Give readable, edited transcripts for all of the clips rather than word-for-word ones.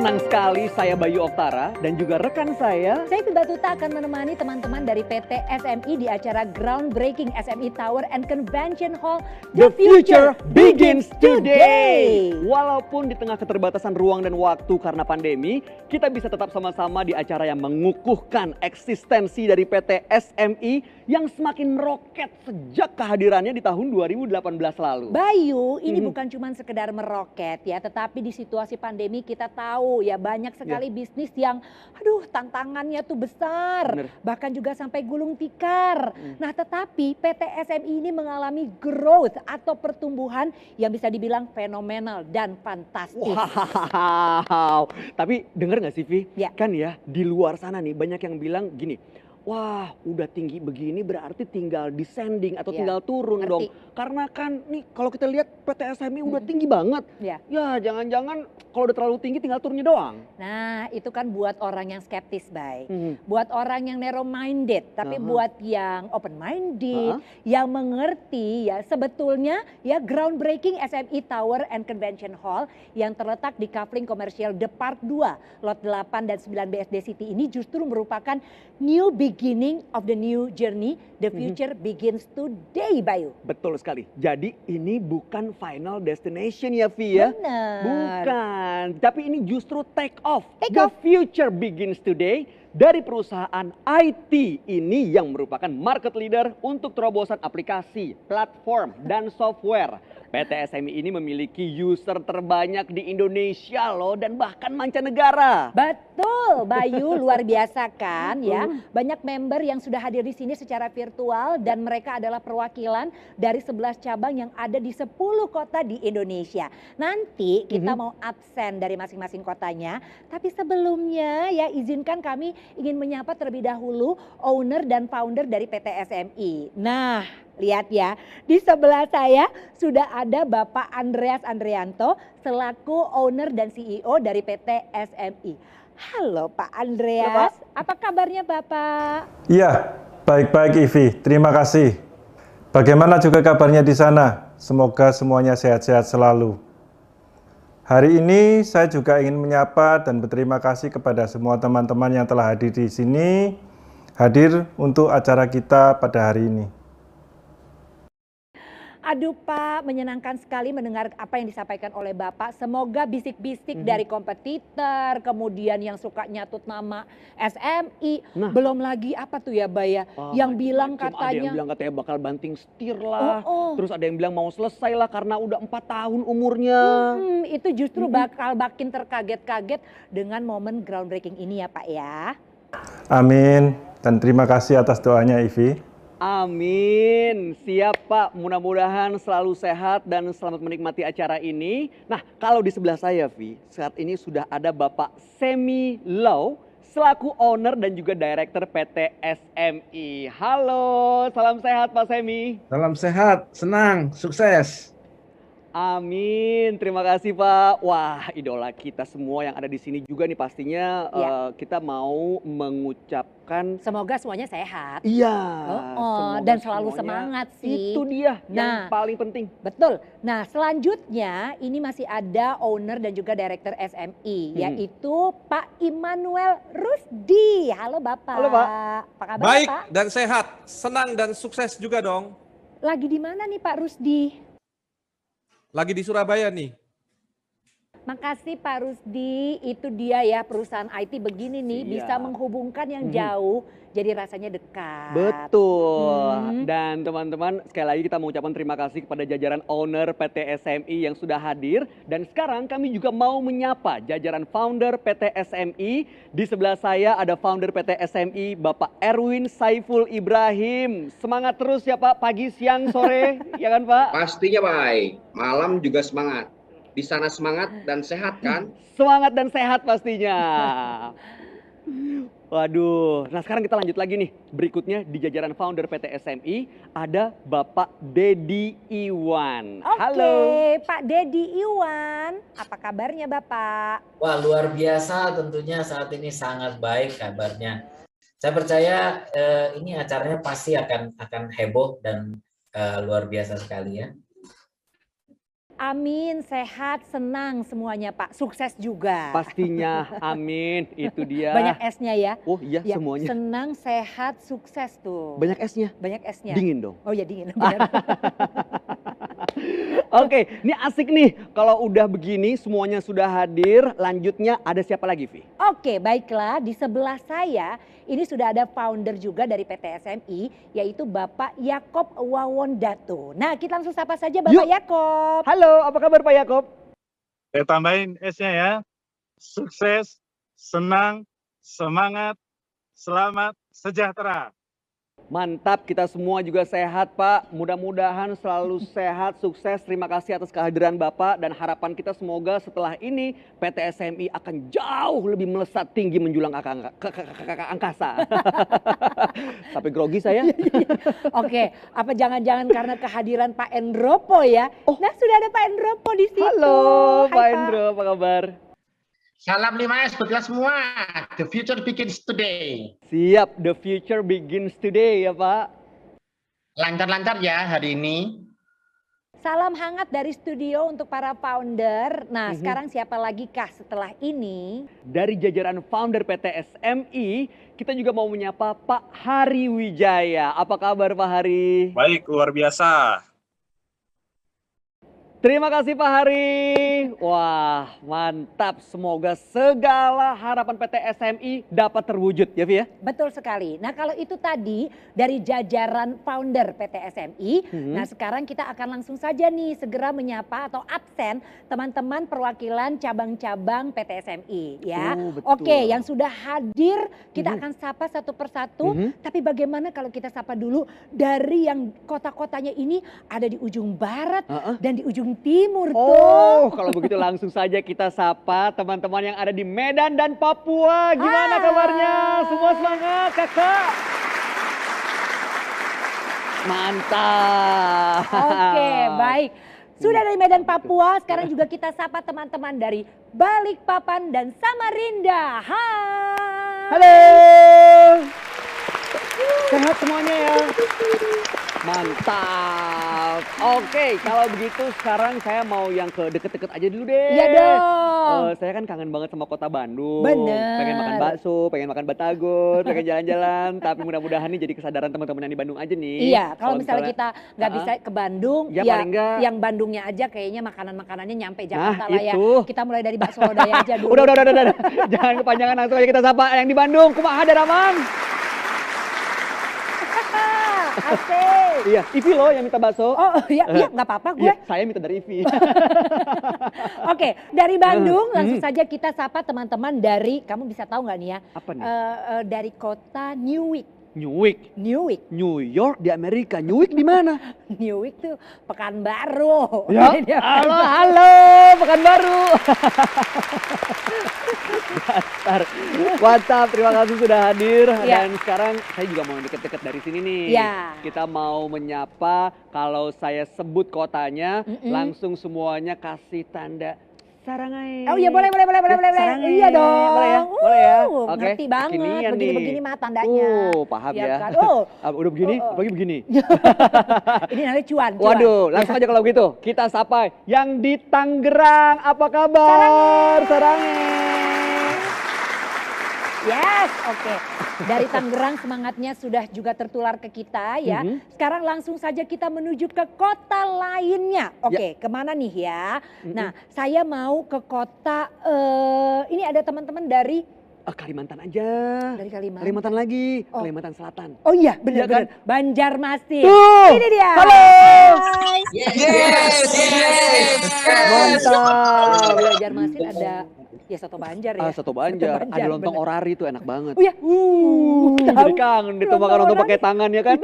Senang sekali saya Bayu Oktara dan juga rekan saya Saifi Batuta akan menemani teman-teman dari PT SMI di acara groundbreaking SMI Tower and Convention Hall. The Future Begins Today. Walaupun di tengah keterbatasan ruang dan waktu karena pandemi, kita bisa tetap sama-sama di acara yang mengukuhkan eksistensi dari PT SMI yang semakin meroket sejak kehadirannya di tahun 2018 lalu. Bayu, ini bukan cuma sekedar meroket ya, tetapi di situasi pandemi kita tahu ya banyak sekali bisnis yang tantangannya tuh besar. Bener. Bahkan juga sampai gulung tikar. Nah, tetapi PT SMI ini mengalami growth atau pertumbuhan yang bisa dibilang fenomenal dan fantastis. Wow, tapi denger gak sih Vi? Ya. Kan ya di luar sana nih banyak yang bilang gini, wah udah tinggi begini berarti tinggal descending atau Ya, tinggal turun ngerti. dong. Karena kan nih kalau kita lihat PT SMI udah tinggi banget. Ya. Ya jangan-jangan kalau udah terlalu tinggi tinggal turunnya doang. Nah, itu kan buat orang yang skeptis, Bay. Mhm. Buat orang yang narrow minded, tapi buat yang open minded, yang mengerti ya sebetulnya ya groundbreaking SMI Tower and Convention Hall yang terletak di Kafling Commercial The Park 2, Lot 8 dan 9 BSD City ini justru merupakan new beginning of the new journey. The future begins today, Bayu. Betul sekali. Jadi ini bukan final destination ya Vi ya. Benar. Bukan, tapi ini justru take off. Take The off. future begins today dari perusahaan IT ini yang merupakan market leader untuk terobosan aplikasi, platform, dan software. PT SMI ini memiliki user terbanyak di Indonesia loh dan bahkan mancanegara. Betul, Bayu, luar biasa kan ya. Banyak member yang sudah hadir di sini secara virtual dan mereka adalah perwakilan dari 11 cabang yang ada di 10 kota di Indonesia. Nanti kita mau absen dari masing-masing kotanya, tapi sebelumnya ya izinkan kami ingin menyapa terlebih dahulu owner dan founder dari PT SMI. Nah, lihat ya, di sebelah saya sudah ada Bapak Andreas Andrianto selaku owner dan CEO dari PT SMI. Halo Pak Andreas, apa kabarnya Bapak? Iya, baik-baik Ivi, terima kasih. Bagaimana juga kabarnya di sana? Semoga semuanya sehat-sehat selalu. Hari ini saya juga ingin menyapa dan berterima kasih kepada semua teman-teman yang telah hadir di sini, hadir untuk acara kita pada hari ini. Aduh Pak, menyenangkan sekali mendengar apa yang disampaikan oleh Bapak. Semoga bisik-bisik dari kompetitor, kemudian yang suka nyatut nama SMI. Nah. Belum lagi apa tuh ya Baya, yang bilang Macam-macam. Ada katanya. yang bilang katanya bakal banting setir lah. Oh. Terus ada yang bilang mau selesai lah karena udah 4 tahun umurnya. Itu justru bakal makin terkaget-kaget dengan momen groundbreaking ini ya Pak ya. Amin, dan terima kasih atas doanya Ivi. Amin. Siap Pak, mudah-mudahan selalu sehat dan selamat menikmati acara ini. Nah, kalau di sebelah saya Vi, saat ini sudah ada Bapak Semi Lau selaku owner dan juga director PT SMI. Halo, salam sehat Pak Semi. Salam sehat, senang, sukses. Amin, terima kasih Pak. Wah, idola kita semua yang ada di sini juga nih pastinya kita mau mengucapkan Semoga semuanya sehat. iya. Oh, semoga dan selalu semuanya- semangat sih. Itu dia yang Nah. paling penting. Betul. Nah, selanjutnya ini masih ada owner dan juga director SMI, yaitu Pak Immanuel Rusdi. Halo Bapak. Halo, Pak. Apa kabar Baik Pak? dan sehat, senang dan sukses juga dong. Lagi di mana nih Pak Rusdi? Lagi di Surabaya nih. Makasih Pak Rusdi, itu dia ya perusahaan IT begini nih Siap. bisa menghubungkan yang jauh jadi rasanya dekat. Betul. Dan teman-teman sekali lagi kita mengucapkan terima kasih kepada jajaran owner PT SMI yang sudah hadir. Dan sekarang kami juga mau menyapa jajaran founder PT SMI. Di sebelah saya ada founder PT SMI Bapak Erwin Saiful Ibrahim. Semangat terus ya Pak, pagi, siang, sore, ya kan Pak? Pastinya baik, malam juga semangat. Di sana semangat dan sehat kan? Semangat dan sehat pastinya. Waduh, nah sekarang kita lanjut lagi nih. Berikutnya di jajaran founder PT SMI ada Bapak Dedi Iwan. Halo. Oke, Pak Dedi Iwan, apa kabarnya Bapak? Wah, luar biasa tentunya saat ini sangat baik kabarnya. Saya percaya ini acaranya pasti akan heboh dan luar biasa sekali ya. Amin, sehat, senang semuanya Pak. Sukses juga. Pastinya, amin. Itu dia. Banyak S-nya ya. Oh iya, Ya, semuanya. senang, sehat, sukses tuh. Banyak S-nya. Banyak S-nya. Dingin dong. Oh ya dingin. Benar. Oke, ini asik nih. Kalau udah begini, semuanya sudah hadir. Lanjutnya ada siapa lagi, Vi? Oke, baiklah. Di sebelah saya ini sudah ada founder juga dari PT SMI, yaitu Bapak Yakob Wawondato. Nah, kita langsung sapa saja Bapak Yuk. Yakob. Halo, apa kabar Pak Yakob? Saya tambahin S-nya ya. Sukses, senang, semangat, selamat, sejahtera. Mantap, kita semua juga sehat Pak. Mudah-mudahan selalu sehat, sukses. Terima kasih atas kehadiran Bapak dan harapan kita semoga setelah ini PT SMI akan jauh lebih melesat tinggi menjulang angkasa. Sampai grogi saya. Oke, apa jangan-jangan karena kehadiran Pak Endropo ya? Nah, sudah ada Pak Endropo di situ. Halo Hai, Pak Endro, apa kabar? Salam 5S buat kita semua. The future begins today. Siap, the future begins today ya Pak. Lancar-lancar ya hari ini. Salam hangat dari studio untuk para founder. Nah, sekarang siapa lagi kah setelah ini? Dari jajaran founder PT SMI, kita juga mau menyapa Pak Hari Wijaya. Apa kabar Pak Hari? Baik, luar biasa. Terima kasih Pak Hari. Wah, mantap. Semoga segala harapan PT SMI dapat terwujud ya Vi ya. Betul sekali. Nah, kalau itu tadi dari jajaran founder PT SMI, nah sekarang kita akan langsung saja nih segera menyapa atau absen teman-teman perwakilan cabang-cabang PT SMI ya. Oh, betul. Oke, yang sudah hadir kita akan sapa satu persatu. Tapi bagaimana kalau kita sapa dulu dari yang kota-kotanya ini ada di ujung barat dan di ujung timur tuh. Oh, kalau begitu langsung saja kita sapa teman-teman yang ada di Medan dan Papua. Gimana kabarnya? Semua semangat, Kakak. Mantap. Oke, baik. Sudah dari Medan Papua, sekarang juga kita sapa teman-teman dari Balikpapan dan Samarinda. Hai. Halo. Sehat semuanya ya. Mantap. Oke, kalau begitu sekarang saya mau yang ke deket-deket aja dulu deh. Iya dong. Saya kan kangen banget sama kota Bandung. Bener. Pengen makan bakso, pengen makan batagor, pengen jalan-jalan. Tapi mudah-mudahan ini jadi kesadaran teman-teman yang di Bandung aja nih. Iya, kalau misalnya kita nggak bisa ke Bandung, Ya, ya paling nggak. yang Bandungnya aja kayaknya makanan-makanannya nyampe Jakarta lah ya. itu. Kita mulai dari bakso lodaya aja dulu. Udah. Jangan kepanjangan, langsung aja kita sapa yang di Bandung. Kumaha Daraman? Asik. Iya, Ivi loh yang minta bakso. Oh iya, nggak apa-apa gue. Iya, saya minta dari Ivi. Oke, dari Bandung langsung saja kita sapa teman-teman dari, kamu bisa tahu nggak nih ya? Apa nih? Dari kota Newark. Newark, New York di Amerika. Newark di mana? Newark tuh Pekanbaru. Ya, halo, Pekanbaru. Dasar. Mantap, terima kasih sudah hadir. Ya. Dan sekarang saya juga mau deket-deket dari sini nih. Ya. Kita mau menyapa, kalau saya sebut kotanya, langsung semuanya kasih tanda sarangai. Oh iya boleh. Sarangai. Iya dong. Boleh ya? Boleh ya? Oke. Ngerti banget, Kekinian begini-begini nih. mah tandanya. Paham Iya ya. kan? Oh. Udah begini, apalagi begini. Ini namanya cuan. Waduh, langsung aja kalau gitu. Kita sapa yang di Tangerang. Apa kabar? Sarange. Yes, oke. Dari Tangerang semangatnya sudah juga tertular ke kita ya. Sekarang langsung saja kita menuju ke kota lainnya. Oke, kemana nih ya? Nah, saya mau ke kota, ini ada teman-teman dari Kalimantan aja. Dari Kalimantan. Kalimantan lagi, Oh. Kalimantan Selatan. Oh iya, Iya benar-benar. Banjarmasin. Tuh. Ini dia. Halo. Hai. Yes. Mantap. Banjarmasin ada ya soto Banjar ya. Soto Banjar. Ada lontong bener. orari tuh enak banget. Oh ya. Jadi kangen itu makan lontong pakai tangan ya kan.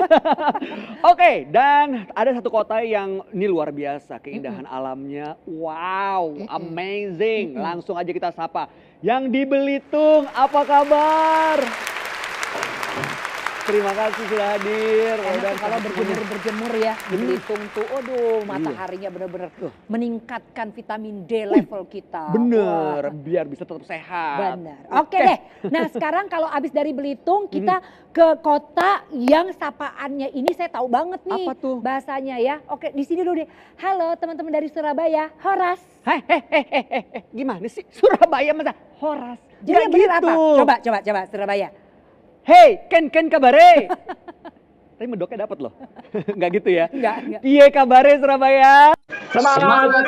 Oke, dan ada satu kota yang ini luar biasa keindahan alamnya. Wow, amazing. Langsung aja kita sapa. Yang di Belitung, apa kabar? Terima kasih sudah hadir. Enak kalau semuanya. berjemur ya di Belitung tuh, aduh mataharinya bener-bener meningkatkan vitamin D level kita. Bener, Wah, biar bisa tetap sehat. bener. Oke deh, nah sekarang kalau abis dari Belitung kita ke kota yang sapaannya ini saya tahu banget nih. Apa tuh? Bahasanya ya. Oke di sini dulu deh. Halo teman-teman dari Surabaya, Horas. Hehehe, gimana sih Surabaya masa Horas? Jadi yang bener apa? gitu. Coba Surabaya. Hei, ken kabare. Tapi medoknya dapat loh. Enggak gitu ya? Enggak. Piye kabare Surabaya? Semangat.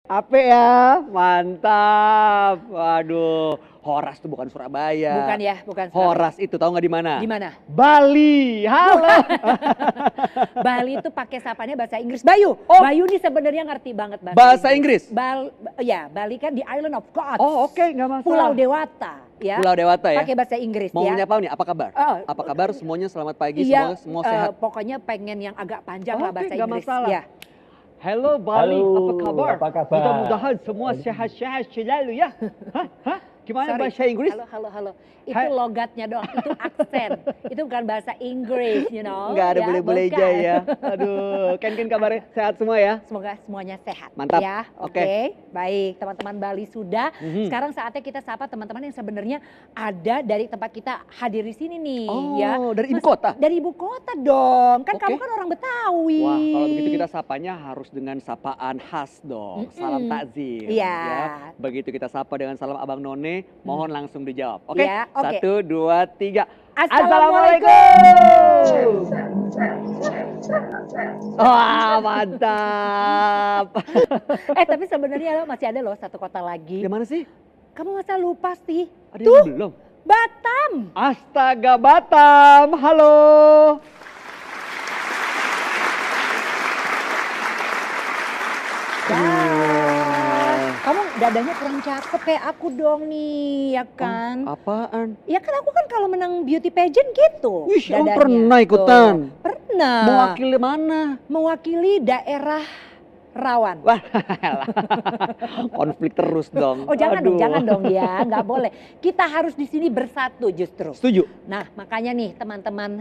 Ape ya, mantap. Waduh, Horas tuh bukan Surabaya. Bukan ya, bukan Surabaya. Horas itu tahu nggak di mana? Di mana? Bali. Halo. Bali itu pakai sapanya bahasa Inggris. Bayu, Oh. Bayu nih sebenarnya ngerti banget Bahasa Inggris? Ya, Bali kan di Island of Gods. Oh, oke, nggak masalah. Pulau Dewata, ya. Pulau Dewata ya. Pakai bahasa Inggris Mau ya. menyapa nih, apa kabar? Oh, Apa kabar semuanya? Selamat pagi, Iya, semua sehat. pokoknya pengen yang agak panjang lah Oke, bahasa nggak Inggris. masalah. Ya. Halo Bali, Halo, apa kabar? apa kabar? Mudah-mudahan semua sehat-sehat selalu ya. Hah? Gimana Sorry. bahasa Inggris? Halo. Itu Hai. logatnya doang, itu aksen. Itu bukan bahasa Inggris, you know. Nggak ada ya, boleh-boleh aja bukan. ya. Aduh, Ken kabarnya sehat semua ya? Semoga semuanya sehat. Mantap. Ya, Oke. oke. Baik, teman-teman Bali sudah. Mhm. Sekarang saatnya kita sapa teman-teman yang sebenarnya ada dari tempat kita hadir di sini nih. Oh, ya. dari ibu Mas- kota? Dari ibu kota dong. Kan Oke. kamu kan orang Betawi. Wah, kalau begitu kita sapanya harus dengan sapaan khas dong. Salam takzim. Iya. Ya. Begitu kita sapa dengan salam Abang None, mohon langsung dijawab. Oke? Ya, oke. 1, 2, 3. Assalamualaikum. Wah, mantap. Tapi sebenarnya masih ada loh satu kota lagi. Gimana sih? Kamu masa lupa sih? Ada Tuh, yang belum? Batam. Astaga, Batam. Halo. Kamu dadanya kurang cakep kayak aku dong nih, ya kan? Apaan? Ya kan aku kan kalau menang beauty pageant gitu. Wih, emang dadanya. pernah ikutan? Tuh, pernah. Mewakili mana? Mewakili daerah Rawan. Wah, konflik terus dong. Oh jangan Aduh. dong ya, nggak boleh. Kita harus di sini bersatu justru. Setuju. Nah makanya nih teman-teman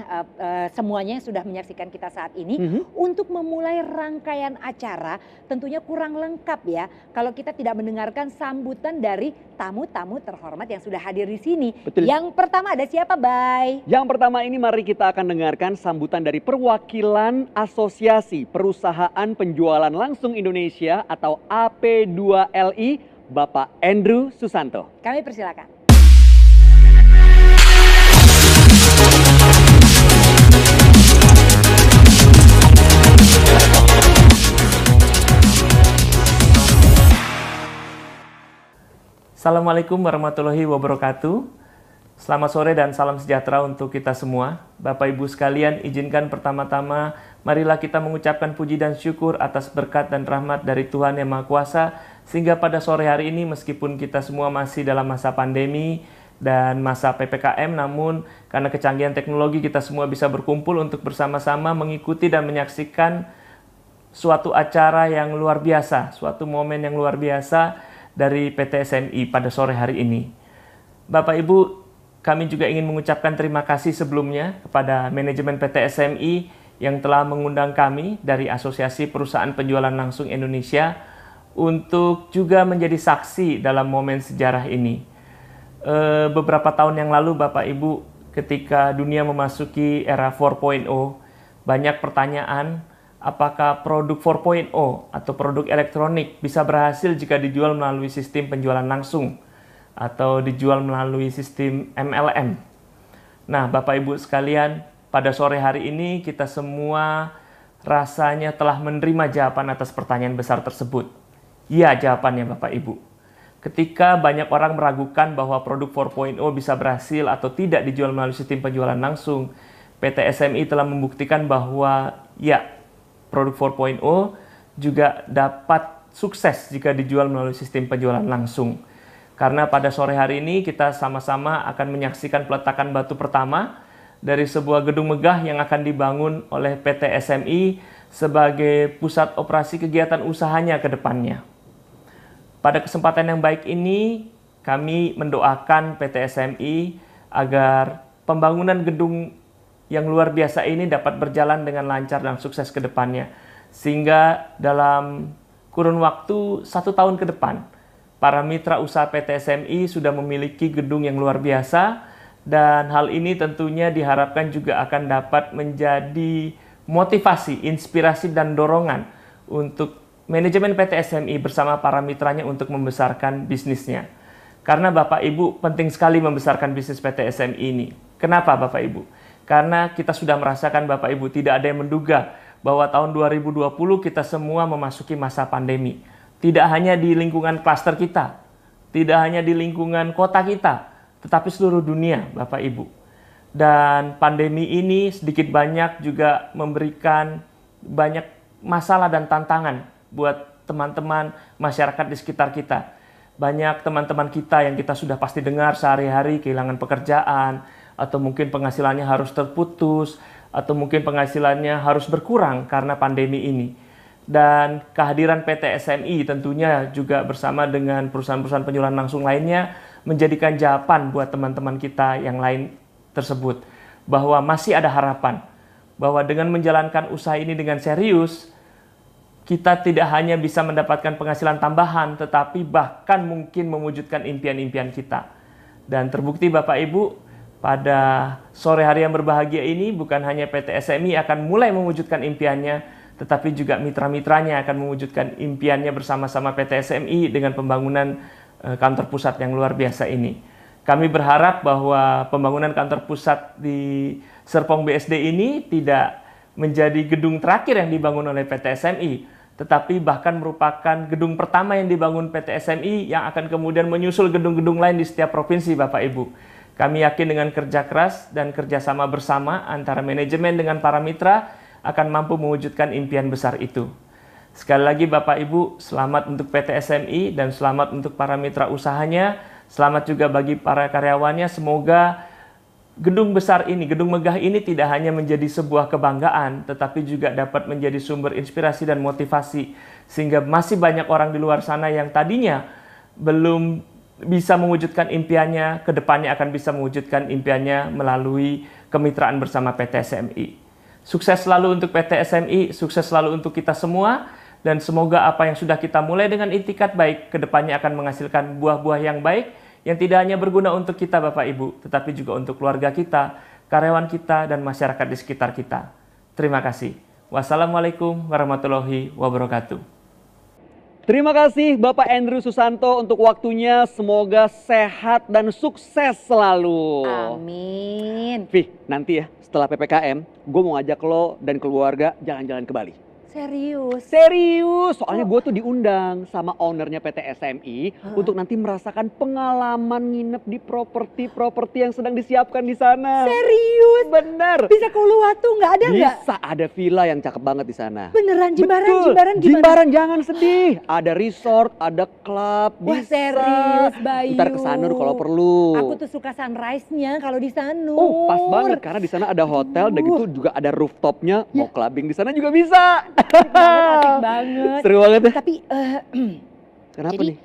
semuanya yang sudah menyaksikan kita saat ini Mhm. untuk memulai rangkaian acara tentunya kurang lengkap ya kalau kita tidak mendengarkan sambutan dari tamu-tamu terhormat yang sudah hadir di sini. Betul. Yang pertama ada siapa, Bay? Yang pertama ini mari kita akan dengarkan sambutan dari perwakilan Asosiasi Perusahaan Penjualan Langsung Indonesia atau AP2LI, Bapak Andrew Susanto. Kami persilakan. Assalamualaikum warahmatullahi wabarakatuh. Selamat sore dan salam sejahtera untuk kita semua. Bapak Ibu sekalian, izinkan pertama-tama marilah kita mengucapkan puji dan syukur atas berkat dan rahmat dari Tuhan Yang Maha Kuasa, sehingga pada sore hari ini meskipun kita semua masih dalam masa pandemi dan masa PPKM, namun karena kecanggihan teknologi kita semua bisa berkumpul untuk bersama-sama mengikuti dan menyaksikan suatu acara yang luar biasa, suatu momen yang luar biasa dari PT SMI pada sore hari ini. Bapak Ibu, kami juga ingin mengucapkan terima kasih sebelumnya kepada manajemen PT SMI yang telah mengundang kami dari Asosiasi Perusahaan Penjualan Langsung Indonesia untuk juga menjadi saksi dalam momen sejarah ini. Beberapa tahun yang lalu Bapak Ibu, ketika dunia memasuki era 4.0, banyak pertanyaan apakah produk 4.0 atau produk elektronik bisa berhasil jika dijual melalui sistem penjualan langsung atau dijual melalui sistem MLM. Nah, Bapak Ibu sekalian, pada sore hari ini kita semua rasanya telah menerima jawaban atas pertanyaan besar tersebut. Ya, jawabannya Bapak Ibu. Ketika banyak orang meragukan bahwa produk 4.0 bisa berhasil atau tidak dijual melalui sistem penjualan langsung, PT SMI telah membuktikan bahwa ya, produk 4.0 juga dapat sukses jika dijual melalui sistem penjualan langsung. Karena pada sore hari ini kita sama-sama akan menyaksikan peletakan batu pertama dari sebuah gedung megah yang akan dibangun oleh PT SMI sebagai pusat operasi kegiatan usahanya ke depannya. Pada kesempatan yang baik ini, kami mendoakan PT SMI agar pembangunan gedung yang luar biasa ini dapat berjalan dengan lancar dan sukses ke depannya. Sehingga dalam kurun waktu 1 tahun ke depan, para mitra usaha PT SMI sudah memiliki gedung yang luar biasa, dan hal ini tentunya diharapkan juga akan dapat menjadi motivasi, inspirasi, dan dorongan untuk manajemen PT SMI bersama para mitranya untuk membesarkan bisnisnya. Karena Bapak Ibu penting sekali membesarkan bisnis PT SMI ini. Kenapa Bapak Ibu? Karena kita sudah merasakan Bapak Ibu tidak ada yang menduga bahwa tahun 2020 kita semua memasuki masa pandemi. Tidak hanya di lingkungan klaster kita, tidak hanya di lingkungan kota kita, tetapi seluruh dunia Bapak Ibu. Dan pandemi ini sedikit banyak juga memberikan banyak masalah dan tantangan buat teman-teman masyarakat di sekitar kita. Banyak teman-teman kita yang kita sudah pasti dengar sehari-hari kehilangan pekerjaan, atau mungkin penghasilannya harus terputus, atau mungkin penghasilannya harus berkurang karena pandemi ini. Dan kehadiran PT SMI tentunya juga bersama dengan perusahaan-perusahaan penjualan langsung lainnya menjadikan jawaban buat teman-teman kita yang lain tersebut, bahwa masih ada harapan, bahwa dengan menjalankan usaha ini dengan serius, kita tidak hanya bisa mendapatkan penghasilan tambahan, tetapi bahkan mungkin mewujudkan impian-impian kita. Dan terbukti Bapak Ibu, pada sore hari yang berbahagia ini bukan hanya PT SMI akan mulai mewujudkan impiannya, tetapi juga mitra-mitranya akan mewujudkan impiannya bersama-sama PT SMI dengan pembangunan kantor pusat yang luar biasa ini. Kami berharap bahwa pembangunan kantor pusat di Serpong BSD ini tidak menjadi gedung terakhir yang dibangun oleh PT SMI, tetapi bahkan merupakan gedung pertama yang dibangun PT SMI yang akan kemudian menyusul gedung-gedung lain di setiap provinsi Bapak Ibu. Kami yakin dengan kerja keras dan kerjasama bersama antara manajemen dengan para mitra akan mampu mewujudkan impian besar itu. Sekali lagi Bapak Ibu, selamat untuk PT SMI dan selamat untuk para mitra usahanya. Selamat juga bagi para karyawannya. Semoga gedung besar ini, gedung megah ini tidak hanya menjadi sebuah kebanggaan, tetapi juga dapat menjadi sumber inspirasi dan motivasi. Sehingga masih banyak orang di luar sana yang tadinya belum bisa mewujudkan impiannya, kedepannya akan bisa mewujudkan impiannya melalui kemitraan bersama PT SMI. Sukses selalu untuk PT SMI, sukses selalu untuk kita semua, dan semoga apa yang sudah kita mulai dengan itikat baik, kedepannya akan menghasilkan buah-buah yang baik, yang tidak hanya berguna untuk kita Bapak Ibu, tetapi juga untuk keluarga kita, karyawan kita, dan masyarakat di sekitar kita. Terima kasih. Wassalamualaikum warahmatullahi wabarakatuh. Terima kasih Bapak Andrew Susanto untuk waktunya. Semoga sehat dan sukses selalu. Amin. Vih, nanti ya setelah PPKM, gue mau ngajak lo dan keluarga jalan-jalan ke Bali. Serius? Serius, soalnya gue tuh diundang sama ownernya PT SMI untuk nanti merasakan pengalaman nginep di properti yang sedang disiapkan di sana. Serius? Bener. Bisa ke Uluwatu nggak ada nggak? Bisa, ada villa yang cakep banget di sana. Beneran, Jimbaran, Betul. Jimbaran gimana? Jimbaran jangan sedih. Ada resort, ada klub, Wah, bisa. serius, Bayu. Ntar ke Sanur kalau perlu. Aku tuh suka sunrise-nya kalau di Sanur. Oh, pas banget karena di sana ada hotel, dan gitu juga ada rooftopnya. Mau clubbing di sana juga bisa. Asik banget. Seru banget ya. Tapi Kenapa jadi, nih?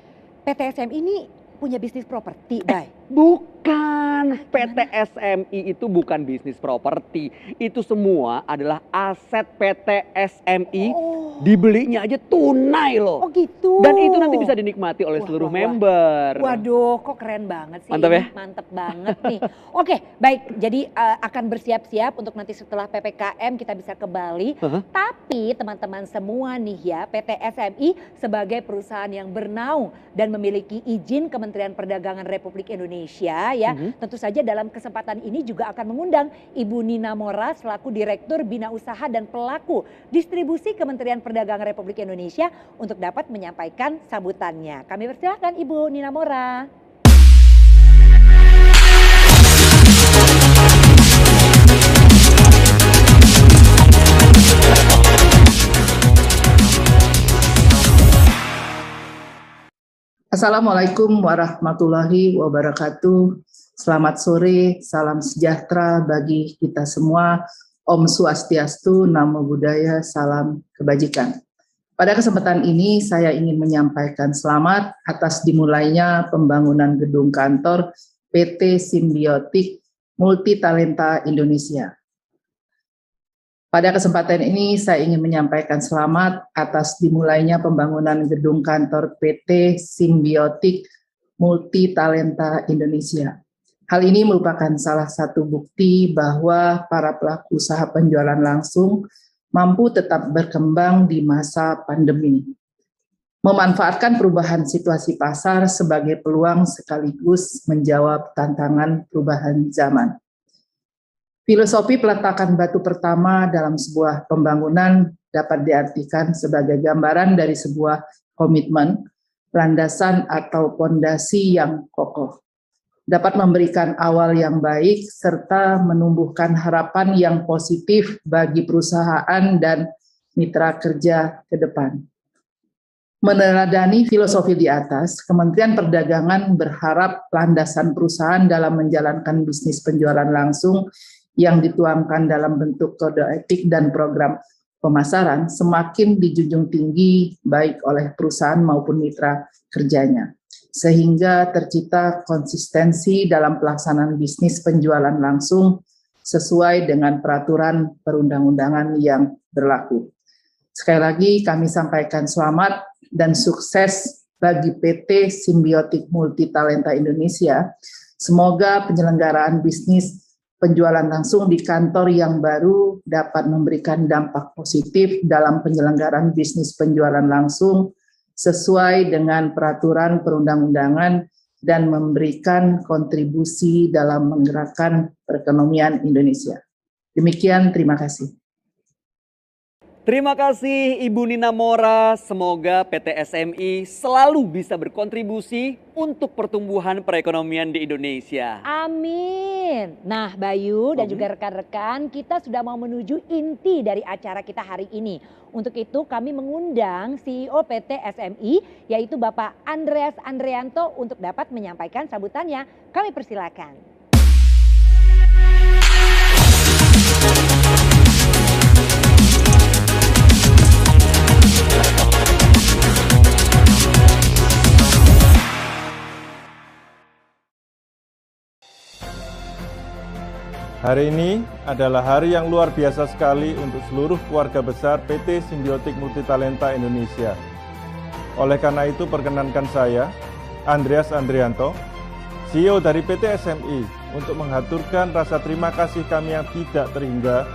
PT SMI ini punya bisnis properti, Bay. Bukan, PT SMI itu bukan bisnis properti. Itu semua adalah aset PT SMI. Dibelinya aja tunai loh. Oh gitu. Dan itu nanti bisa dinikmati oleh seluruh member. Waduh, kok keren banget sih. Mantap ya? Mantap banget nih. Oke, baik. Jadi akan bersiap-siap untuk nanti setelah PPKM kita bisa ke Bali. Tapi teman-teman semua nih ya, PT SMI sebagai perusahaan yang bernaung dan memiliki izin Kementerian Perdagangan Republik Indonesia ya. Tentu saja dalam kesempatan ini juga akan mengundang Ibu Nina Mora selaku Direktur Bina Usaha dan Pelaku Distribusi Kementerian Perdagangan Republik Indonesia untuk dapat menyampaikan sambutannya. Kami persilakan Ibu Nina Mora. Assalamualaikum warahmatullahi wabarakatuh. Selamat sore, salam sejahtera bagi kita semua. Om Swastiastu, Namo Buddhaya, salam kebajikan. Pada kesempatan ini saya ingin menyampaikan selamat atas dimulainya pembangunan gedung kantor PT Simbiotik Multitalenta Indonesia. Pada kesempatan ini saya ingin menyampaikan selamat atas dimulainya pembangunan gedung kantor PT Simbiotik Multitalenta Indonesia. Hal ini merupakan salah satu bukti bahwa para pelaku usaha penjualan langsung mampu tetap berkembang di masa pandemi. Memanfaatkan perubahan situasi pasar sebagai peluang sekaligus menjawab tantangan perubahan zaman. Filosofi peletakan batu pertama dalam sebuah pembangunan dapat diartikan sebagai gambaran dari sebuah komitmen, landasan atau pondasi yang kokoh. Dapat memberikan awal yang baik serta menumbuhkan harapan yang positif bagi perusahaan dan mitra kerja ke depan. Meneladani filosofi di atas, Kementerian Perdagangan berharap landasan perusahaan dalam menjalankan bisnis penjualan langsung yang dituangkan dalam bentuk kode etik dan program pemasaran semakin dijunjung tinggi baik oleh perusahaan maupun mitra kerjanya, sehingga tercipta konsistensi dalam pelaksanaan bisnis penjualan langsung sesuai dengan peraturan perundang-undangan yang berlaku. Sekali lagi kami sampaikan selamat dan sukses bagi PT Simbiotik Multitalenta Indonesia. Semoga penyelenggaraan bisnis penjualan langsung di kantor yang baru dapat memberikan dampak positif dalam penyelenggaraan bisnis penjualan langsung sesuai dengan peraturan perundang-undangan dan memberikan kontribusi dalam menggerakkan perekonomian Indonesia. Demikian, terima kasih. Terima kasih Ibu Nina Mora, semoga PT SMI selalu bisa berkontribusi untuk pertumbuhan perekonomian di Indonesia. Amin. Nah Bayu dan juga rekan-rekan, kita sudah mau menuju inti dari acara kita hari ini. Untuk itu kami mengundang CEO PT SMI yaitu Bapak Andreas Andrianto untuk dapat menyampaikan sambutannya. Kami persilakan. Hari ini adalah hari yang luar biasa sekali untuk seluruh keluarga besar PT Simbiotik Multitalenta Indonesia. Oleh karena itu perkenankan saya, Andreas Andrianto, CEO dari PT SMI, untuk mengaturkan rasa terima kasih kami yang tidak terhingga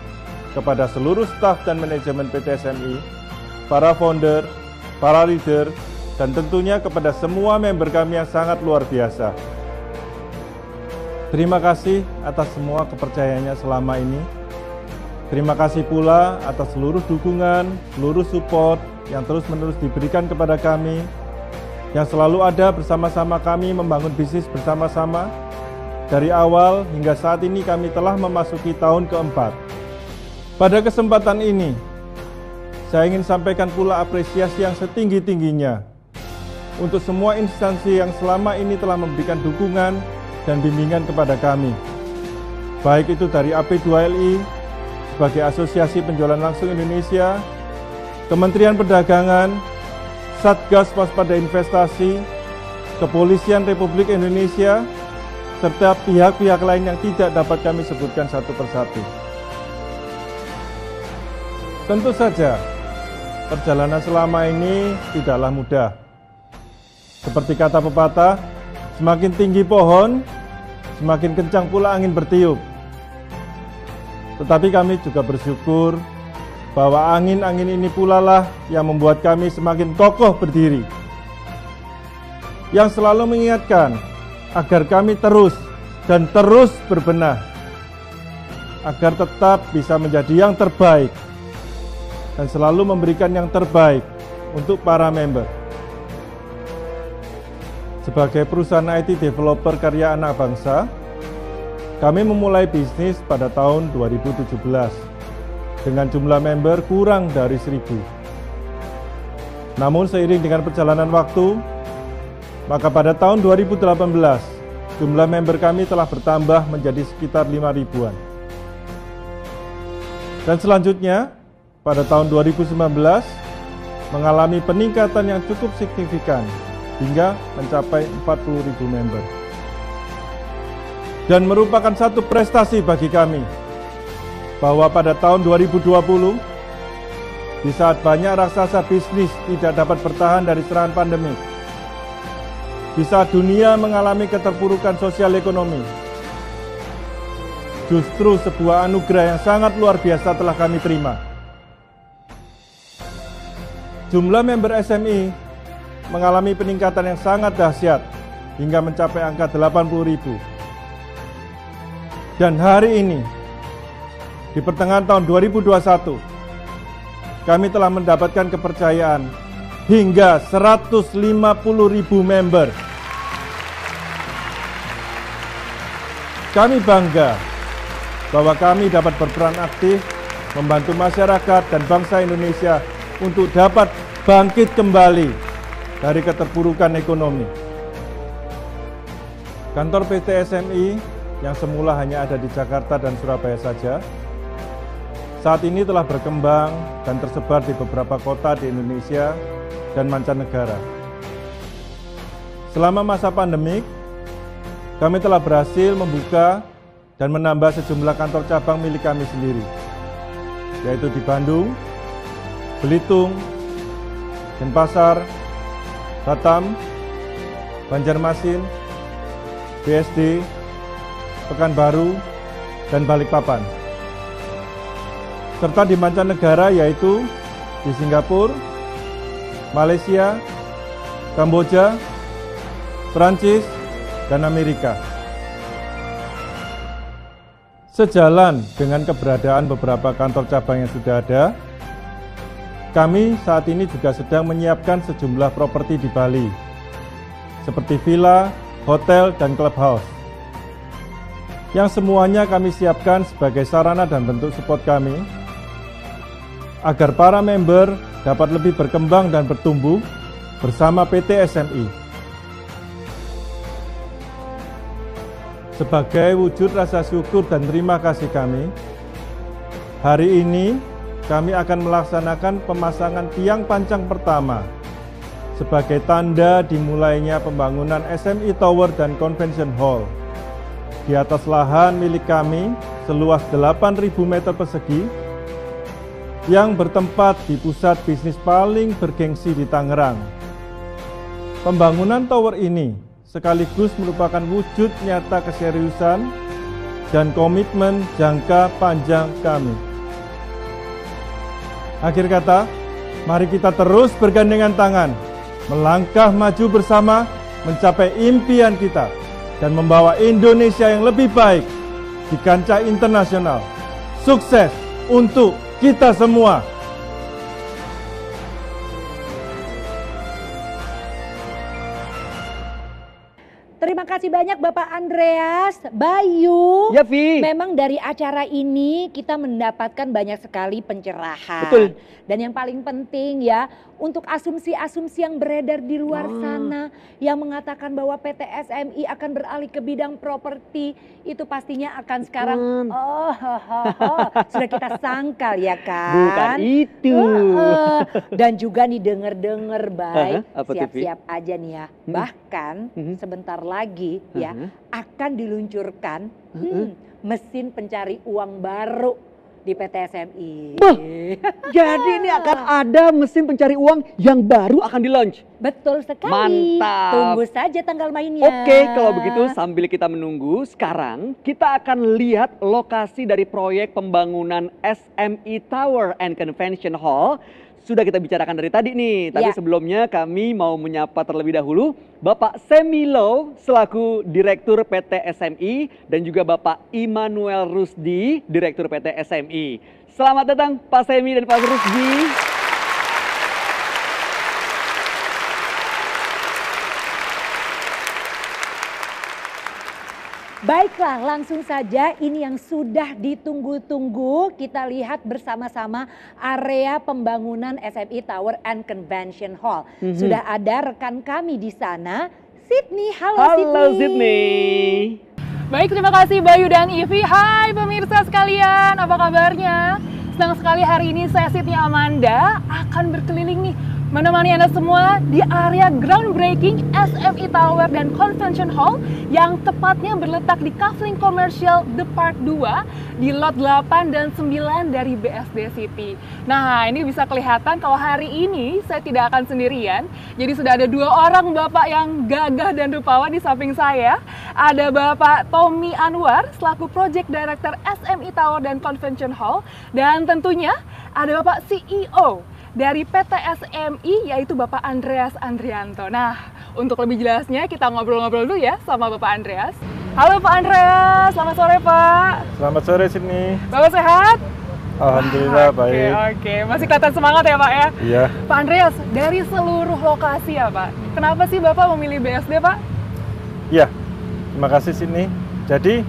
kepada seluruh staf dan manajemen PT SMI, para founder, para leader, dan tentunya kepada semua member kami yang sangat luar biasa. Terima kasih atas semua kepercayaannya selama ini. Terima kasih pula atas seluruh dukungan, seluruh support yang terus-menerus diberikan kepada kami, yang selalu ada bersama-sama kami membangun bisnis bersama-sama. Dari awal hingga saat ini kami telah memasuki tahun keempat. Pada kesempatan ini, saya ingin sampaikan pula apresiasi yang setinggi-tingginya untuk semua instansi yang selama ini telah memberikan dukungan dan bimbingan kepada kami, baik itu dari AP2LI sebagai Asosiasi Penjualan Langsung Indonesia, Kementerian Perdagangan, Satgas Waspada Investasi, Kepolisian Republik Indonesia, serta pihak-pihak lain yang tidak dapat kami sebutkan satu persatu. Tentu saja, perjalanan selama ini tidaklah mudah. Seperti kata pepatah, semakin tinggi pohon, semakin kencang pula angin bertiup. Tetapi kami juga bersyukur bahwa angin-angin ini pula lah yang membuat kami semakin kokoh berdiri. Yang selalu mengingatkan agar kami terus dan terus berbenah, agar tetap bisa menjadi yang terbaik dan selalu memberikan yang terbaik untuk para member. Sebagai perusahaan IT developer karya anak bangsa, kami memulai bisnis pada tahun 2017 dengan jumlah member kurang dari 1.000. Namun seiring dengan perjalanan waktu, maka pada tahun 2018, jumlah member kami telah bertambah menjadi sekitar 5.000-an. Dan selanjutnya, pada tahun 2019, mengalami peningkatan yang cukup signifikan hingga mencapai 40.000 member. Dan merupakan satu prestasi bagi kami bahwa pada tahun 2020, di saat banyak raksasa bisnis tidak dapat bertahan dari serangan pandemi, di saat dunia mengalami keterpurukan sosial ekonomi, justru sebuah anugerah yang sangat luar biasa telah kami terima. Jumlah member SMI mengalami peningkatan yang sangat dahsyat hingga mencapai angka 80.000. Dan hari ini, di pertengahan tahun 2021, kami telah mendapatkan kepercayaan hingga 150.000 member. Kami bangga bahwa kami dapat berperan aktif membantu masyarakat dan bangsa Indonesia untuk dapat bangkit kembali dari keterpurukan ekonomi. Kantor PT SMI yang semula hanya ada di Jakarta dan Surabaya saja, saat ini telah berkembang dan tersebar di beberapa kota di Indonesia dan mancanegara. Selama masa pandemik, kami telah berhasil membuka dan menambah sejumlah kantor cabang milik kami sendiri, yaitu di Bandung, Belitung, Denpasar, Batam, Banjarmasin, BSD, Pekanbaru, dan Balikpapan. Serta di mancanegara yaitu di Singapura, Malaysia, Kamboja, Prancis, dan Amerika. Sejalan dengan keberadaan beberapa kantor cabang yang sudah ada, kami saat ini juga sedang menyiapkan sejumlah properti di Bali, seperti villa, hotel, dan clubhouse, yang semuanya kami siapkan sebagai sarana dan bentuk support kami, agar para member dapat lebih berkembang dan bertumbuh bersama PT SMI. Sebagai wujud rasa syukur dan terima kasih kami, hari ini kami akan melaksanakan pemasangan tiang pancang pertama sebagai tanda dimulainya pembangunan SMI Tower dan Convention Hall di atas lahan milik kami seluas 8.000 meter persegi yang bertempat di pusat bisnis paling bergengsi di Tangerang. Pembangunan tower ini sekaligus merupakan wujud nyata keseriusan dan komitmen jangka panjang kami. Akhir kata, mari kita terus bergandengan tangan, melangkah maju bersama, mencapai impian kita, dan membawa Indonesia yang lebih baik di kancah internasional. Sukses untuk kita semua. Terima kasih banyak Bapak Andreas, Bayu. Ya, Vi. Memang dari acara ini kita mendapatkan banyak sekali pencerahan. Betul. Dan yang paling penting ya, untuk asumsi-asumsi yang beredar di luar sana yang mengatakan bahwa PT SMI akan beralih ke bidang properti, itu pastinya akan sekarang sudah kita sangkal ya kan. Bukan itu. Dan juga nih denger-denger baik, apa tuh, Vi? siap-siap aja nih ya. Bahkan sebentar lagi ya akan diluncurkan mesin pencari uang baru di PT SMI. Jadi ini akan ada mesin pencari uang yang baru akan di-launch. Betul sekali. Mantap. Tunggu saja tanggal mainnya. Oke, kalau begitu sambil kita menunggu, sekarang kita akan lihat lokasi dari proyek pembangunan SMI Tower and Convention Hall. Sudah kita bicarakan dari tadi nih, tapi sebelumnya kami mau menyapa terlebih dahulu Bapak Semilo selaku Direktur PT SMI dan juga Bapak Immanuel Rusdi, Direktur PT SMI. Selamat datang Pak Semi dan Pak Rusdi. Baiklah, langsung saja ini yang sudah ditunggu-tunggu. Kita lihat bersama-sama area pembangunan SMI Tower and Convention Hall. Sudah ada rekan kami di sana, Sydney. Halo Sydney. Baik, terima kasih Bayu dan Ivi. Hai pemirsa sekalian, apa kabarnya? Senang sekali hari ini saya Sydney Amanda akan berkeliling nih menemani Anda semua di area groundbreaking SMI Tower dan Convention Hall yang tepatnya berletak di Kafling Commercial The Park 2 di lot 8 dan 9 dari BSD City. Nah, ini bisa kelihatan kalau hari ini saya tidak akan sendirian. Jadi sudah ada 2 orang Bapak yang gagah dan rupawan di samping saya. Ada Bapak Tommy Anwar selaku Project Director SMI Tower dan Convention Hall, dan tentunya ada Bapak CEO dari PT SMI, yaitu Bapak Andreas Andrianto. Nah, untuk lebih jelasnya kita ngobrol-ngobrol dulu ya sama Bapak Andreas. Halo Pak Andreas, selamat sore Pak. Selamat sore Sydney. Bapak sehat? Alhamdulillah baik. Oke, masih kelihatan semangat ya Pak ya? Iya. Pak Andreas, dari seluruh lokasi ya Pak, kenapa sih Bapak memilih BSD Pak? Iya, terima kasih Sydney. Jadi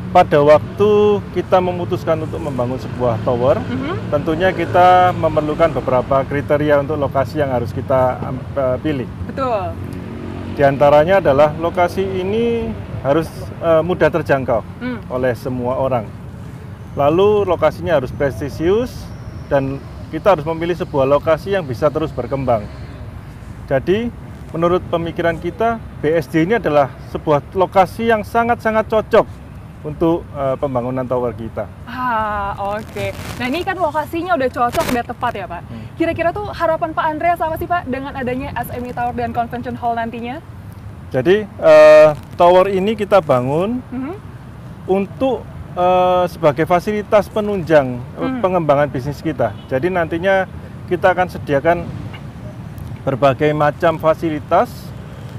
pada waktu kita memutuskan untuk membangun sebuah tower, tentunya kita memerlukan beberapa kriteria untuk lokasi yang harus kita pilih. Betul. Di antaranya adalah lokasi ini harus mudah terjangkau oleh semua orang. Lalu lokasinya harus prestisius dan kita harus memilih sebuah lokasi yang bisa terus berkembang. Jadi menurut pemikiran kita, BSD ini adalah sebuah lokasi yang sangat-sangat cocok untuk pembangunan tower kita. Oke. Nah ini kan lokasinya udah cocok, udah tepat ya Pak. Kira-kira tuh harapan Pak Andreas apa sih Pak dengan adanya SMI Tower dan Convention Hall nantinya? Jadi tower ini kita bangun untuk sebagai fasilitas penunjang pengembangan bisnis kita. Jadi nantinya kita akan sediakan berbagai macam fasilitas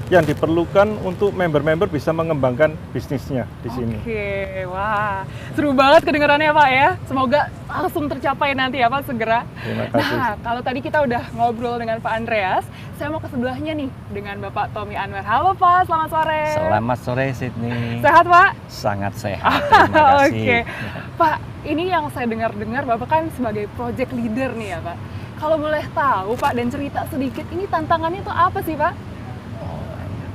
yang diperlukan untuk member-member bisa mengembangkan bisnisnya di sini. Oke, wah, seru banget kedengarannya Pak ya. Semoga langsung tercapai nanti ya Pak segera. Terima kasih. Nah, kalau tadi kita udah ngobrol dengan Pak Andreas, saya mau ke sebelahnya nih dengan Bapak Tommy Anwar. Halo Pak, selamat sore. Selamat sore Sydney. Sehat Pak? Sangat sehat, terima kasih. Oke, Pak, ini yang saya dengar-dengar Bapak kan sebagai project leader nih ya Pak. Kalau boleh tahu Pak dan cerita sedikit, ini tantangannya itu apa sih Pak?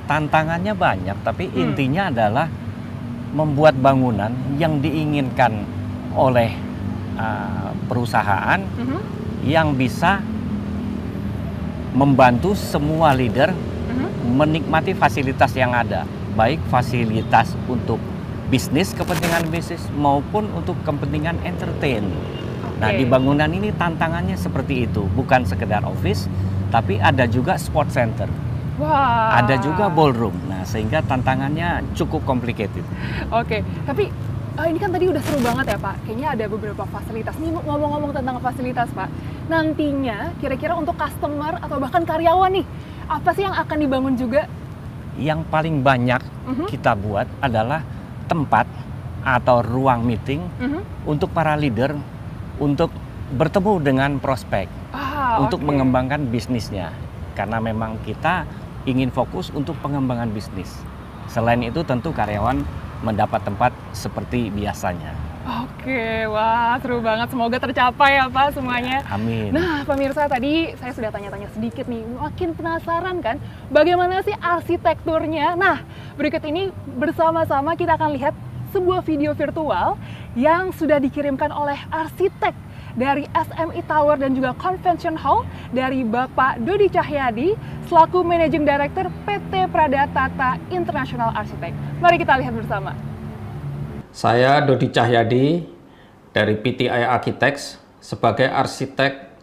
Tantangannya banyak, tapi intinya adalah membuat bangunan yang diinginkan oleh perusahaan yang bisa membantu semua leader menikmati fasilitas yang ada, baik fasilitas untuk bisnis, kepentingan bisnis maupun untuk kepentingan entertain. Nah, di bangunan ini tantangannya seperti itu, bukan sekedar office, tapi ada juga sport center. Wah. Ada juga ballroom. Nah, sehingga tantangannya cukup complicated. Oke, tapi ini kan tadi udah seru banget ya Pak. Kayaknya ada beberapa fasilitas. Nih ngomong-ngomong tentang fasilitas Pak, nantinya kira-kira untuk customer atau bahkan karyawan nih, apa sih yang akan dibangun juga? Yang paling banyak kita buat adalah tempat atau ruang meeting untuk para leader untuk bertemu dengan prospek, untuk mengembangkan bisnisnya. Karena memang kita ingin fokus untuk pengembangan bisnis. Selain itu tentu karyawan mendapat tempat seperti biasanya. Oke, wah seru banget. Semoga tercapai ya Pak semuanya. Amin. Nah pemirsa, tadi saya sudah tanya-tanya sedikit nih. Makin penasaran kan bagaimana sih arsitekturnya? Nah berikut ini bersama-sama kita akan lihat sebuah video virtual yang sudah dikirimkan oleh arsitek dari SMI Tower dan juga Convention Hall dari Bapak Dodi Cahyadi selaku Managing Director PT Pradatata International Architect. Mari kita lihat bersama. Saya Dodi Cahyadi dari PTI Architects sebagai arsitek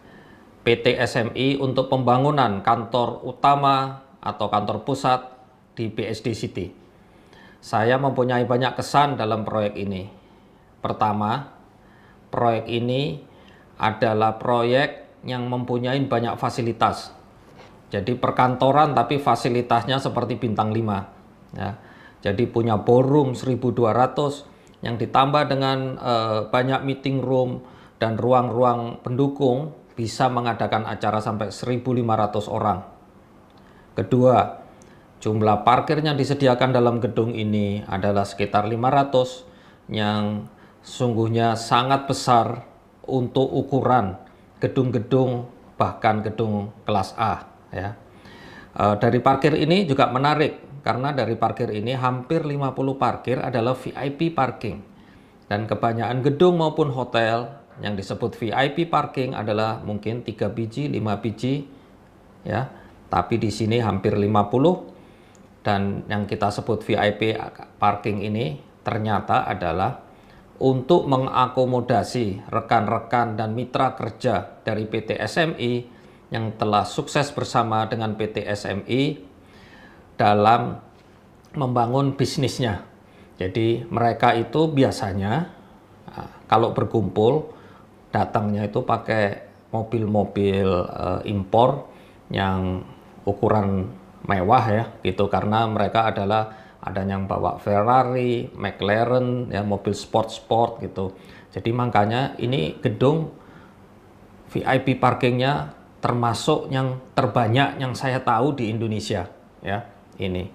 PT SMI untuk pembangunan kantor utama atau kantor pusat di BSD City. Saya mempunyai banyak kesan dalam proyek ini. Pertama, proyek ini adalah proyek yang mempunyai banyak fasilitas. Jadi perkantoran tapi fasilitasnya seperti bintang 5. Ya. Jadi punya ballroom 1.200 yang ditambah dengan banyak meeting room dan ruang-ruang pendukung bisa mengadakan acara sampai 1.500 orang. Kedua, jumlah parkir yang disediakan dalam gedung ini adalah sekitar 500 yang sungguhnya sangat besar untuk ukuran gedung-gedung bahkan gedung kelas A ya. Dari parkir ini juga menarik karena dari parkir ini hampir 50 parkir adalah VIP parking dan kebanyakan gedung maupun hotel yang disebut VIP parking adalah mungkin 3 biji, 5 biji ya. Tapi di sini hampir 50, dan yang kita sebut VIP parking ini ternyata adalah untuk mengakomodasi rekan-rekan dan mitra kerja dari PT SMI yang telah sukses bersama dengan PT SMI dalam membangun bisnisnya. Jadi mereka itu biasanya kalau berkumpul datangnya itu pakai mobil-mobil impor yang ukuran mewah ya gitu, karena mereka adalah ada yang bawa Ferrari, McLaren, ya mobil sport gitu. Jadi makanya ini gedung VIP parkingnya termasuk yang terbanyak yang saya tahu di Indonesia ya ini.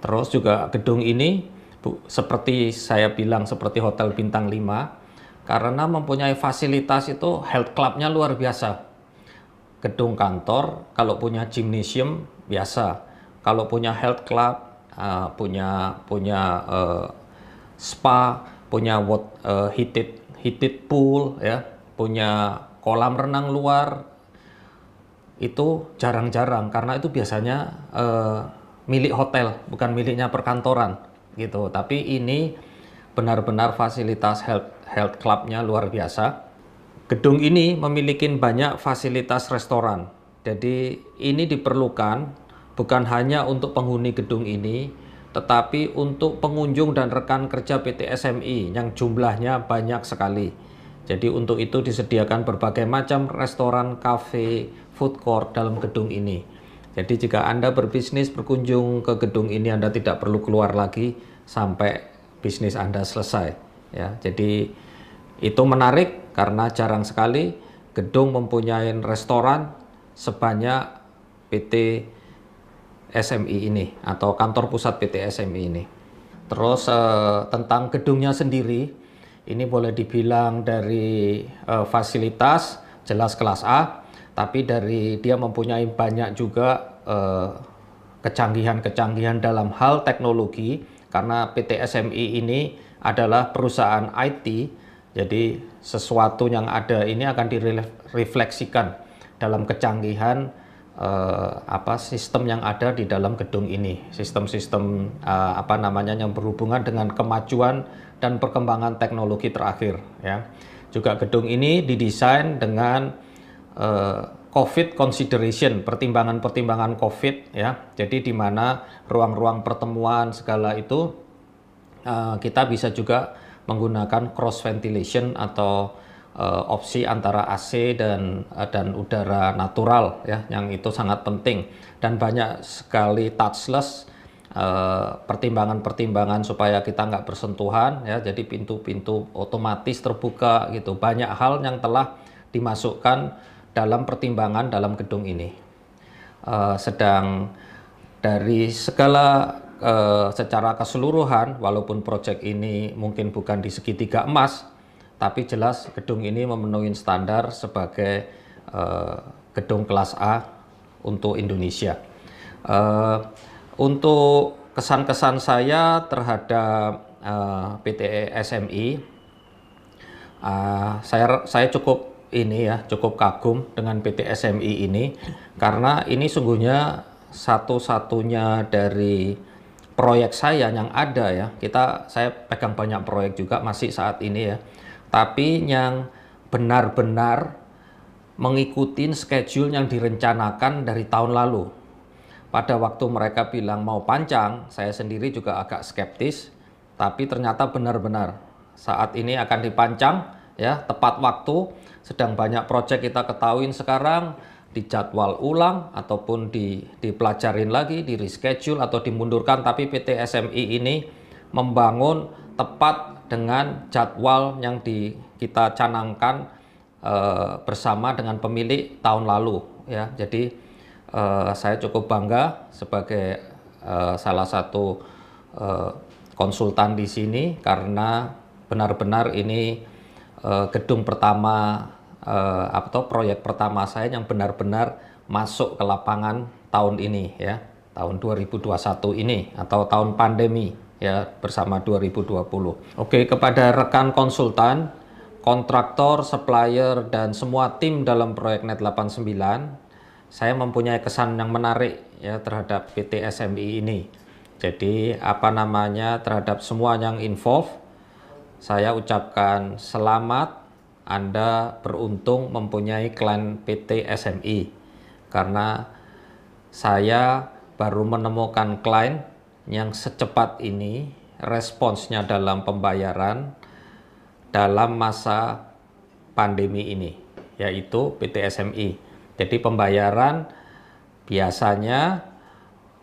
Terus juga gedung ini seperti saya bilang seperti hotel bintang 5 karena mempunyai fasilitas itu health clubnya luar biasa. Gedung kantor kalau punya gymnasium biasa, kalau punya health club punya spa, punya heated pool ya, punya kolam renang luar, itu jarang-jarang karena itu biasanya milik hotel, bukan miliknya perkantoran gitu. Tapi ini benar-benar fasilitas health clubnya luar biasa. Gedung ini memiliki banyak fasilitas restoran. Jadi ini diperlukan bukan hanya untuk penghuni gedung ini, tetapi untuk pengunjung dan rekan kerja PT SMI yang jumlahnya banyak sekali. Jadi untuk itu disediakan berbagai macam restoran, kafe, food court dalam gedung ini. Jadi jika Anda berbisnis berkunjung ke gedung ini, Anda tidak perlu keluar lagi sampai bisnis Anda selesai. Ya, jadi itu menarik karena jarang sekali gedung mempunyai restoran sebanyak PT SMI ini atau kantor pusat PT SMI ini. Terus tentang gedungnya sendiri, ini boleh dibilang dari fasilitas jelas kelas A, tapi dari dia mempunyai banyak juga kecanggihan-kecanggihan dalam hal teknologi karena PT SMI ini adalah perusahaan IT, jadi sesuatu yang ada ini akan direfleksikan dalam kecanggihan sistem yang ada di dalam gedung ini, sistem-sistem yang berhubungan dengan kemajuan dan perkembangan teknologi terakhir ya. Juga gedung ini didesain dengan COVID consideration, pertimbangan-pertimbangan COVID ya. Jadi di mana ruang-ruang pertemuan segala itu kita bisa juga menggunakan cross ventilation atau opsi antara AC dan udara natural ya, yang itu sangat penting, dan banyak sekali touchless pertimbangan-pertimbangan supaya kita nggak bersentuhan ya, jadi pintu-pintu otomatis terbuka gitu. Banyak hal yang telah dimasukkan dalam pertimbangan dalam gedung ini. Sedang dari segala secara keseluruhan, walaupun proyek ini mungkin bukan di segitiga emas, tapi jelas gedung ini memenuhi standar sebagai gedung kelas A untuk Indonesia. Untuk kesan-kesan saya terhadap PT SMI, saya cukup kagum dengan PT SMI ini karena ini sungguhnya satu-satunya dari proyek saya yang ada ya. Saya pegang banyak proyek juga masih saat ini ya. Tapi yang benar-benar mengikuti schedule yang direncanakan dari tahun lalu. Pada waktu mereka bilang mau pancang, saya sendiri juga agak skeptis, tapi ternyata benar-benar saat ini akan dipancang ya, tepat waktu. Sedang banyak proyek kita ketahuin sekarang dijadwal ulang ataupun dipelajarin lagi, di reschedule atau dimundurkan, tapi PT SMI ini membangun tepat dengan jadwal yang kita canangkan bersama dengan pemilik tahun lalu ya. Jadi saya cukup bangga sebagai salah satu konsultan di sini karena benar-benar ini gedung pertama atau proyek pertama saya yang benar-benar masuk ke lapangan tahun ini ya, tahun 2021 ini atau tahun pandemi ya, bersama 2020. Oke, kepada rekan konsultan, kontraktor, supplier, dan semua tim dalam proyek Net 89 saya mempunyai kesan yang menarik ya terhadap PT SMI ini. Jadi terhadap semua yang involved, saya ucapkan selamat, Anda beruntung mempunyai klien PT SMI. Karena saya baru menemukan klien yang secepat ini responsnya dalam pembayaran dalam masa pandemi ini, yaitu PT SMI. Jadi pembayaran biasanya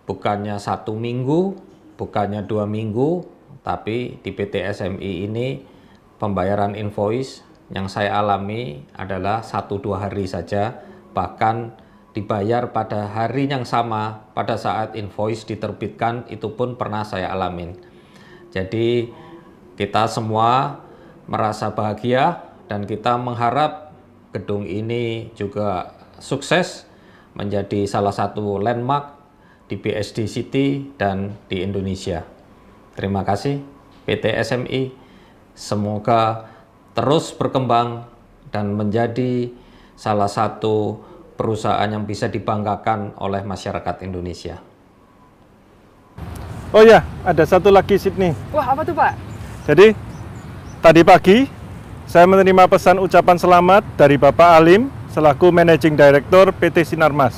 bukannya 1 minggu, bukannya 2 minggu, tapi di PT SMI ini pembayaran invoice yang saya alami adalah 1-2 hari saja, bahkan dibayar pada hari yang sama pada saat invoice diterbitkan, itu pun pernah saya alamin. Jadi kita semua merasa bahagia dan kita mengharap gedung ini juga sukses menjadi salah satu landmark di BSD City dan di Indonesia. Terima kasih PT SMI, semoga terus berkembang dan menjadi salah satu perusahaan yang bisa dibanggakan oleh masyarakat Indonesia. Oh ya, ada satu lagi Sydney. Wah, apa tuh Pak? Jadi, tadi pagi saya menerima pesan ucapan selamat dari Bapak Alim selaku Managing Director PT Sinarmas.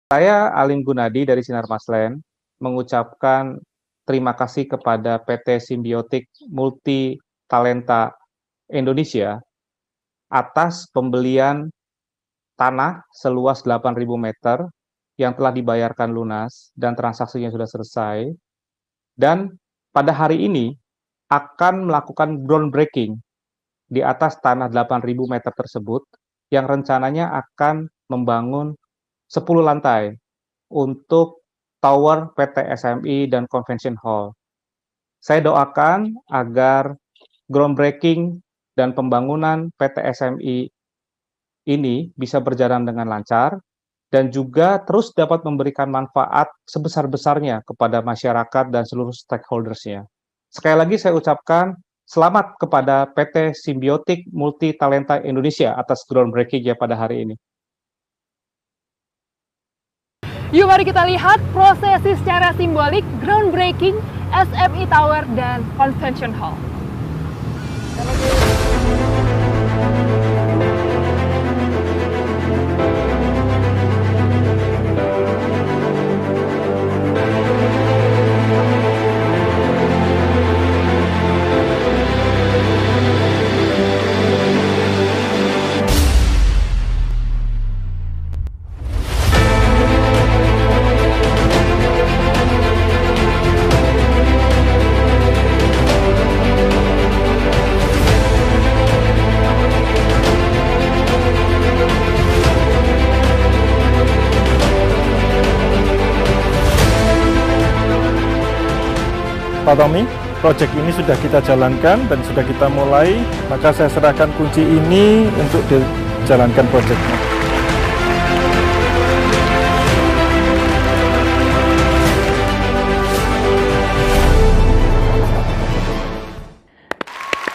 Saya Alim Gunadi dari Sinarmas Land mengucapkan terima kasih kepada PT Simbiotik Multi Talenta Indonesia atas pembelian tanah seluas 8.000 meter yang telah dibayarkan lunas dan transaksinya sudah selesai. Dan pada hari ini akan melakukan groundbreaking di atas tanah 8.000 meter tersebut yang rencananya akan membangun 10 lantai untuk tower PT SMI dan Convention Hall. Saya doakan agar groundbreaking dan pembangunan PT SMI ini bisa berjalan dengan lancar dan juga terus dapat memberikan manfaat sebesar-besarnya kepada masyarakat dan seluruh stakeholders-nya. Sekali lagi saya ucapkan selamat kepada PT Simbiotik Multi Talenta Indonesia atas groundbreaking-nya pada hari ini. Yuk mari kita lihat prosesi secara simbolik groundbreaking SMI Tower dan Convention Hall. Pak Tommy, proyek ini sudah kita jalankan dan sudah kita mulai, maka saya serahkan kunci ini untuk dijalankan proyeknya.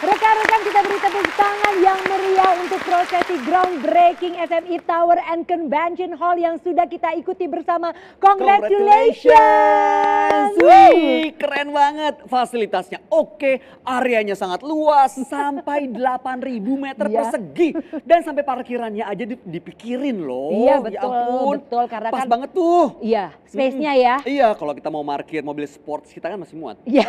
Rekan-rekan, kita beri tepuk tangan yang meriah untuk prosesi groundbreaking SMI Tower and Convention Hall yang sudah kita ikuti bersama. Congratulations! Wih, keren banget. Fasilitasnya oke, areanya sangat luas, sampai 8.000 meter persegi. Dan sampai parkirannya aja dipikirin loh. Iya Ya betul, ampun. betul. Karena Pas kan banget tuh. Iya, space-nya ya. Iya, kalau kita mau parkir mobil sports kita kan masih muat. Iya,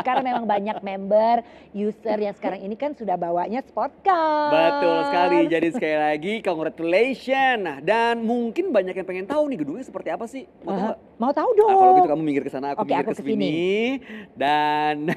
karena memang banyak member, user yang sekarang ini kan sudah bawanya sport car. Betul sekali. Jadi sekali lagi congratulations. Nah, dan mungkin banyak yang pengen tahu nih gedungnya seperti apa sih? Mau tahu nggak? Mau tahu dong. Nah, kalau gitu kamu minggir ke sana, aku Oke, minggir aku ke sini. Dan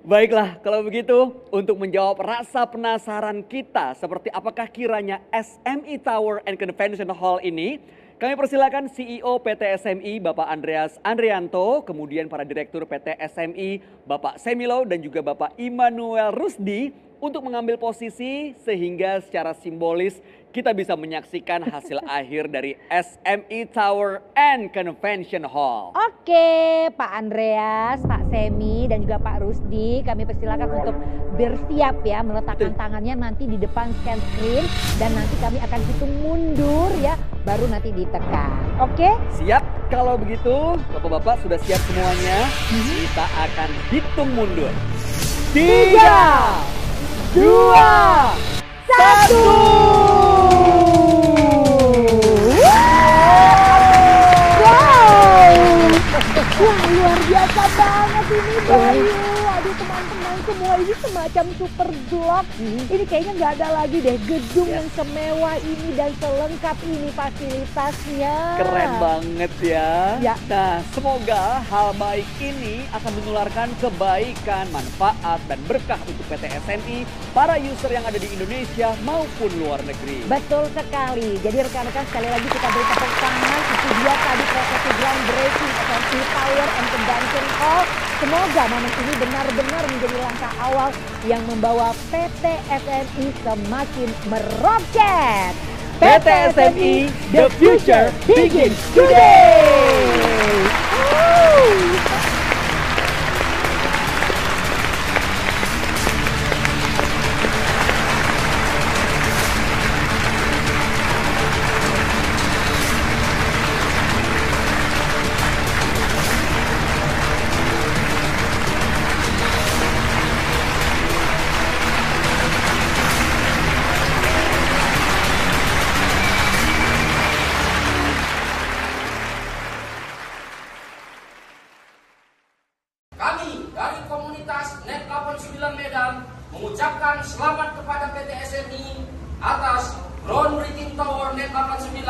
baiklah kalau begitu untuk menjawab rasa penasaran kita seperti apakah kiranya SMI Tower and Convention Hall ini, kami persilakan CEO PT SMI Bapak Andreas Andrianto, kemudian para direktur PT SMI Bapak Semilo dan juga Bapak Immanuel Rusdi untuk mengambil posisi sehingga secara simbolis kita bisa menyaksikan hasil akhir dari SMI Tower and Convention Hall. Oke, Pak Andreas, Pak Semi, dan juga Pak Rusdi, kami persilakan untuk bersiap ya, meletakkan tangannya nanti di depan scan screen, dan nanti kami akan hitung mundur ya, baru nanti ditekan. Oke? Siap, kalau begitu Bapak-Bapak sudah siap semuanya, kita akan hitung mundur. 3, 2, 1. Wah, luar biasa banget ini Bayu. Aduh teman-teman semua, ini semacam super blok. Ini kayaknya nggak ada lagi deh gedung yang semewah ini dan selengkap ini fasilitasnya. Keren banget ya. Nah, semoga hal baik ini akan menularkan kebaikan, manfaat, dan berkah untuk PT SMI, para user yang ada di Indonesia maupun luar negeri. Betul sekali. Jadi rekan-rekan sekali lagi kita beri tepuk tangan. Itu dia tadi prosesi groundbreaking SMI Tower and Convention Hall. Semoga momen ini benar-benar menjadi langkah awal yang membawa PT SMI semakin meroket. PT SMI, the future begins today. mengucapkan selamat kepada PT SMI atas groundbreaking Tower Net 89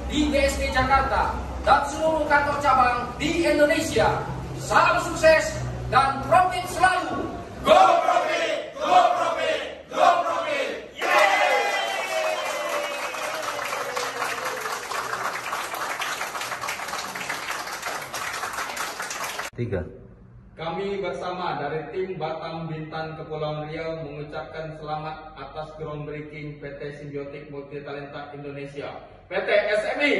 di BSD Jakarta dan seluruh kantor cabang di Indonesia. Salam sukses dan profit selalu. Go profit, go profit, go profit. Tiga. Kami bersama dari tim Batam Bintan Kepulauan Riau mengucapkan selamat atas groundbreaking PT Simbiotik Multitalenta Indonesia. PT SMI.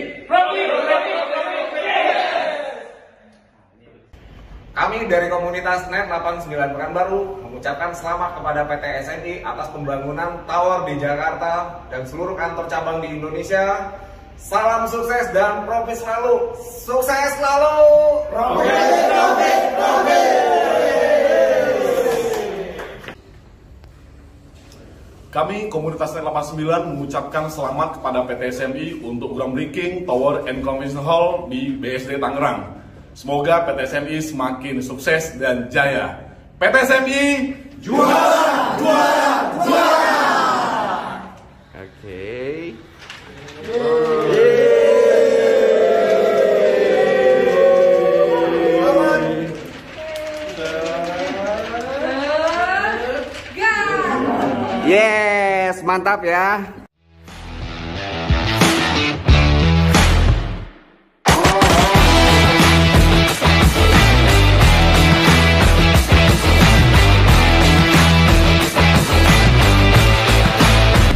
Kami dari komunitas Net 89 Pekanbaru mengucapkan selamat kepada PT SMI atas pembangunan tower di Jakarta dan seluruh kantor cabang di Indonesia. Salam sukses dan profit selalu. Sukses selalu. Profit, profit, profit. Kami komunitas Net 89 mengucapkan selamat kepada PT SMI untuk groundbreaking Tower and Convention Hall di BSD Tangerang. Semoga PT SMI semakin sukses dan jaya. PT SMI juara, juara, juara. Oke. Yes, mantap ya.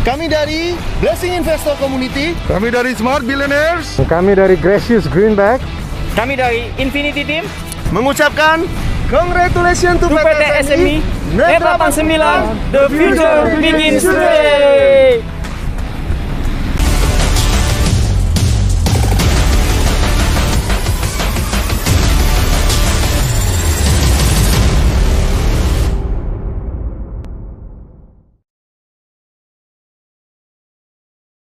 Kami dari Blessing Investor Community. Kami dari Smart Billionaires. Kami dari Gracious Greenback. Kami dari Infinity Team mengucapkan congratulations to PT SMI Net 89, the future begins today.